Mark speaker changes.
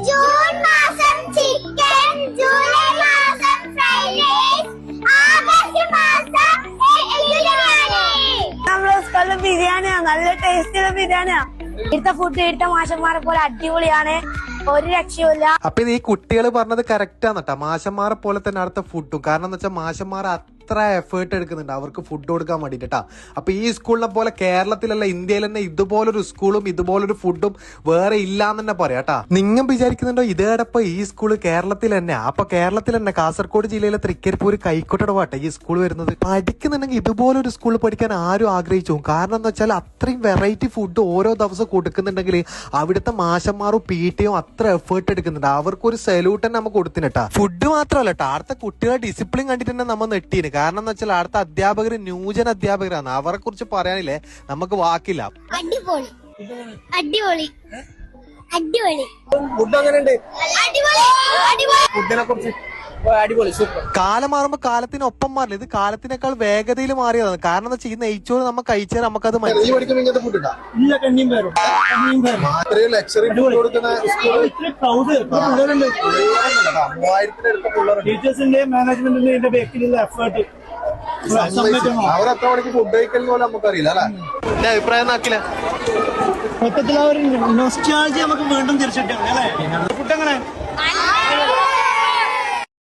Speaker 1: June മാസം chicken, July മാസം fried rice, August മാസം ബിരിയാണി.
Speaker 2: നമ്മളെ സ്കൂളിൽ ബിരിയാണിയാ, നല്ല ടേസ്റ്റുള്ള ബിരിയാണിയാ. ഇവിടുത്തെ ഫുഡ് ഇവിടുത്തെ മാഷന്മാരെ പോലെ അടിപൊളിയാണ്, ഒരു രക്ഷയുമില്ല.
Speaker 3: അപ്പൊ ഇത് ഈ കുട്ടികൾ പറഞ്ഞത് കറക്റ്റ് ആണെട്ടാ. മാഷന്മാരെ പോലെ തന്നെ അടുത്ത ഫുഡും. കാരണം എന്ന് വെച്ചാൽ മാഷന്മാർ അത്ര എഫേർട്ട് എടുക്കുന്നുണ്ട് അവർക്ക് ഫുഡ് കൊടുക്കാൻ വേണ്ടിട്ടാ. അപ്പൊ ഈ സ്കൂളിനെ പോലെ കേരളത്തിലല്ല ഇന്ത്യയിൽ തന്നെ ഇതുപോലൊരു സ്കൂളും ഇതുപോലൊരു ഫുഡും വേറെ ഇല്ലാന്ന് തന്നെ പറയാട്ടാ. നിങ്ങൾ വിചാരിക്കുന്നുണ്ടോ ഇതേടപ്പ ഈ സ്കൂള് കേരളത്തിൽ തന്നെ? അപ്പൊ കേരളത്തിൽ തന്നെ കാസർഗോഡ് ജില്ലയിലെ തൃക്കരിപ്പൂർ കൈക്കോട്ടടവാട്ടെ ഈ സ്കൂൾ വരുന്നത്. പഠിക്കുന്നുണ്ടെങ്കിൽ ഇതുപോലൊരു സ്കൂളിൽ പഠിക്കാൻ ആരും ആഗ്രഹിച്ചു. കാരണം എന്താ വെച്ചാൽ അത്രയും വെറൈറ്റി ഫുഡ് ഓരോ ദിവസം കൊടുക്കുന്നുണ്ടെങ്കിൽ അവിടുത്തെ മാഷന്മാരും പി ടിയും അത്ര എഫേർട്ട് എടുക്കുന്നുണ്ട്. അവർക്കൊരു സല്യൂട്ട് തന്നെ നമുക്ക് കൊടുത്തിട്ടാ. ഫുഡ് മാത്രമല്ല കേട്ടോ, അടുത്ത കുട്ടികളെ ഡിസിപ്ലിൻ കണ്ടിട്ട് തന്നെ നമ്മൾ നെട്ടീന്. കാരണം എന്ന് വെച്ചാൽ അടുത്ത അധ്യാപകർ ന്യൂജൻ അധ്യാപകരാണ്. അവരെ കുറിച്ച് പറയാനില്ലേ നമുക്ക് വാക്കില്ല.
Speaker 1: അടിപൊളി അടിപൊളി അടിപൊളി
Speaker 4: ഫുഡ് അങ്ങനെയുണ്ട്.
Speaker 1: അടിപൊളി അടിപൊളി
Speaker 4: ഫുഡിനെ കുറിച്ച് അടിപൊളി, സൂപ്പർ.
Speaker 3: കാലം മാറുമ്പോ കാലത്തിനൊപ്പം മാറില്ല, ഇത് കാലത്തിനേക്കാൾ വേഗതയിൽ മാറിയതാണ്. കാരണം എന്താ വെച്ചാൽ ഈ നെയ്ച്ചോറ് നമ്മൾ കഴിച്ചാൽ നമുക്കത്
Speaker 4: ഈ പഠിക്കുമ്പോൾ ഇങ്ങനത്തെ ഫുഡ് ഇല്ല.
Speaker 5: കഞ്ഞിയും പേരും
Speaker 4: മാത്രമേ ലക്ഷറി ഫുഡ് കൊടുക്കുന്ന
Speaker 5: പിള്ളേരുണ്ട്.
Speaker 4: 3000-ന്റെ പിള്ളേരുണ്ട്.
Speaker 5: ടീച്ചേഴ്സിന്റെ മാനേജ്മെന്റിന്റെ ഇതിന്റെ ബേക്കിലുള്ള എഫേർട്ട്
Speaker 4: അവരെത്ര മണിക്ക് ഫുഡ് കഴിക്കൽ പോലെ നമുക്കറിയില്ല അല്ലെ.
Speaker 3: എന്റെ അഭിപ്രായം നാക്കില്ല.
Speaker 5: മൊത്തത്തിൽ ആ ഒരു നൊസ്റ്റാൾജി നമുക്ക് വീണ്ടും തിരിച്ചിട്ടാണ് അല്ലേ. ഫുഡ് എങ്ങനെ